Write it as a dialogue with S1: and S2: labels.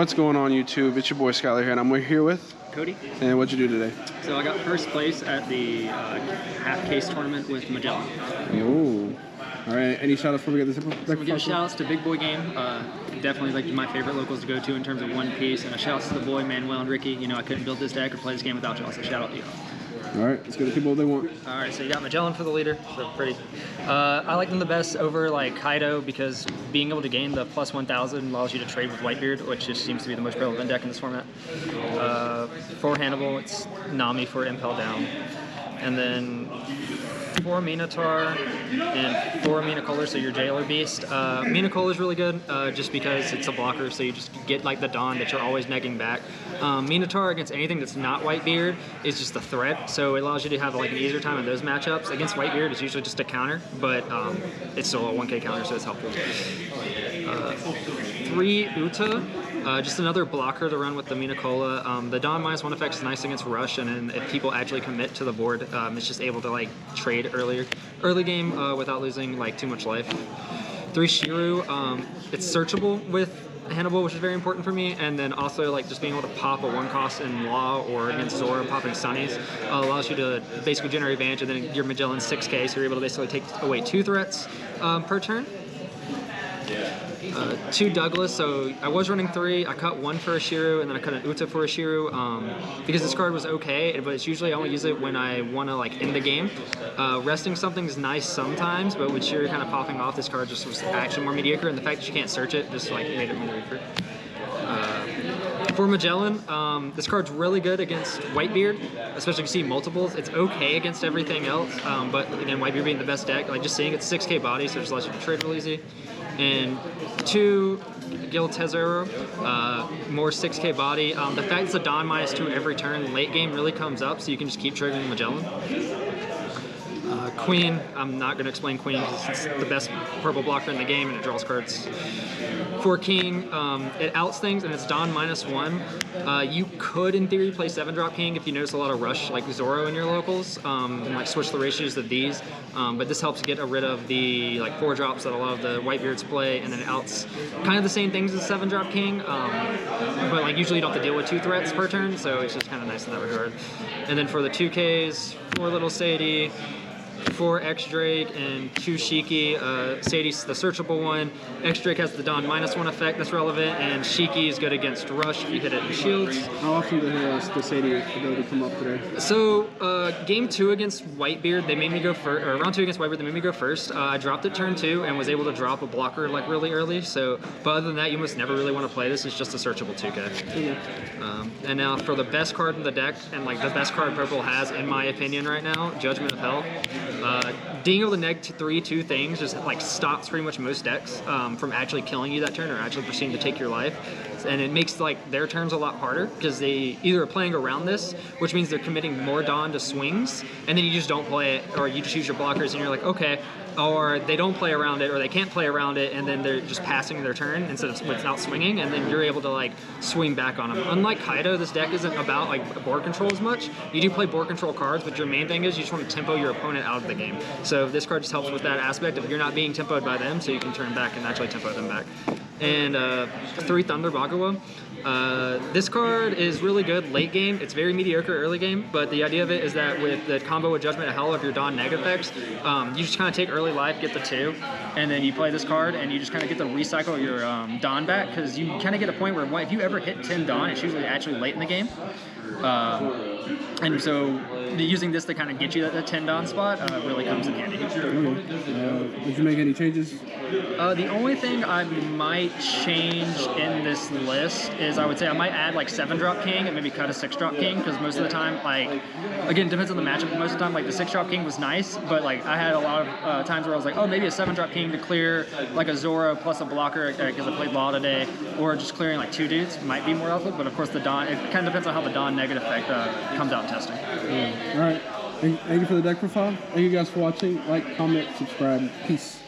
S1: What's going on YouTube? It's your boy Skyler here, and I'm here with
S2: Cody.
S1: And what'd you do today?
S2: So I got first place at the half case tournament with Magellan.
S1: Ooh. All right. Any shout outs before we get this?
S2: So we give shout outs to Big Boy Game. Definitely like my favorite locals to go to in terms of One Piece. And a shout out to the boy Manuel and Ricky. You know, I couldn't build this deck or play this game without y'all. So shout out to you.
S1: All right, let's get the people they want.
S2: All right, so you got Magellan for the leader. So pretty. I like them the best over like Kaido because being able to gain the plus 1000 allows you to trade with Whitebeard, which just seems to be the most relevant deck in this format. For Hannibal, it's Nami for Impel Down. And then 4 Minotaur and 4 Minocola, so your Jailer Beast. Minocola is really good just because it's a blocker, so you just get like the Dawn that you're always negging back. Minotaur against anything that's not Whitebeard is just a threat, so it allows you to have like an easier time in those matchups. Against Whitebeard, it's usually just a counter, but it's still a 1k counter, so it's helpful. 3 Uta. Just another blocker to run with the Minocola. The Dawn -1 effect is nice against Rush, and then if people actually commit to the board, it's just able to like trade early game without losing like too much life. 3 Shiru. It's searchable with Hannibal, which is very important for me, and then also like just being able to pop a 1-cost in Law or against Zora popping Sunnies allows you to basically generate advantage, and then your Magellan 6k, so you're able to basically take away 2 threats per turn. 2 Douglas, so I was running 3, I cut 1 for a Shiru, and then I cut an Uta for a Shiru, because this card was okay, but it's usually I only use it when I want to like end the game. Resting something is nice sometimes, but with Shiru kind of popping off, this card just was actually more mediocre, and the fact that you can't search it just like made it more weaker. For Magellan, this card's really good against Whitebeard, especially if you see multiples. It's okay against everything else, but again, Whitebeard being the best deck, like just seeing it's 6k body, so it just allows you to trade real easy. And 2 Gil Tesoro, more 6k body. The fact it's a Dawn -2 every turn late game really comes up, so you can just keep triggering Magellan. Queen, I'm not going to explain Queen because it's the best purple blocker in the game and it draws cards. For King, it outs things and it's Dawn -1. You could, in theory, play 7-drop King if you notice a lot of Rush like Zoro in your locals, and like switch the ratios of these. But this helps get rid of the like 4 drops that a lot of the Whitebeards play, and then it outs kind of the same things as 7-drop King, but like usually you don't have to deal with 2 threats per turn, so it's just kind of nice in that regard. And then for the 2Ks, 4 Little Sadie, 4 X-Drake, and 2 Shiki. Sadie's the searchable one. X-Drake has the Dawn -1 effect that's relevant, and Shiki is good against Rush if you hit it in shields.
S1: How often does the Sadie ability come up today?
S2: So, game 2 against Whitebeard, they made me go first, or round 2 against Whitebeard, they made me go first. I dropped it turn 2 and was able to drop a blocker like really early, so, but other than that, you almost never really want to play this. It's just a searchable 2K.
S1: Okay.
S2: And now for the best card in the deck, and like the best card purple has, in my opinion right now, Judgment of Hell. Being able to neg 2 things just like stops pretty much most decks from actually killing you that turn or actually proceeding to take your life, and it makes like their turns a lot harder because they either are playing around this, which means they're committing more Dawn to swings, and then you just don't play it, or you just use your blockers and you're like, okay, or they don't play around it, or they can't play around it, and then they're just passing their turn instead of without swinging, and then you're able to like swing back on them. Unlike Kaido, this deck isn't about like board control as much. You do play board control cards, but your main thing is you just want to tempo your opponent out of the game. So this card just helps with that aspect of you're not being tempoed by them, so you can turn back and actually tempo them back. And 3 Thunder Bagawa. This card is really good late game. It's very mediocre early game, but the idea of it is that with the combo with Judgment of Hell of your Dawn neg effects, you just kind of take early life, get the 2, and then you play this card, and you just kind of get to recycle your Dawn back, because you kind of get a point where if you ever hit 10 Dawn, it's usually actually late in the game. And so using this to kind of get you that 10 Dawn spot really comes in handy.
S1: Did you make any changes?
S2: The only thing I might change in this list is I would say I might add like 7-drop King and maybe cut a 6-drop King, because most of the time, like, again, depends on the matchup, but most of the time, like, the 6-drop King was nice, but like I had a lot of times where I was like, oh, maybe a 7-drop King to clear like a Zora plus a blocker because I played Law today, or just clearing like 2 dudes might be more helpful, but of course the Dawn, it kind of depends on how the Dawn negative effect comes out in testing.
S1: All right. Thank you for the deck profile. Thank you guys for watching. Like, comment, subscribe. Peace.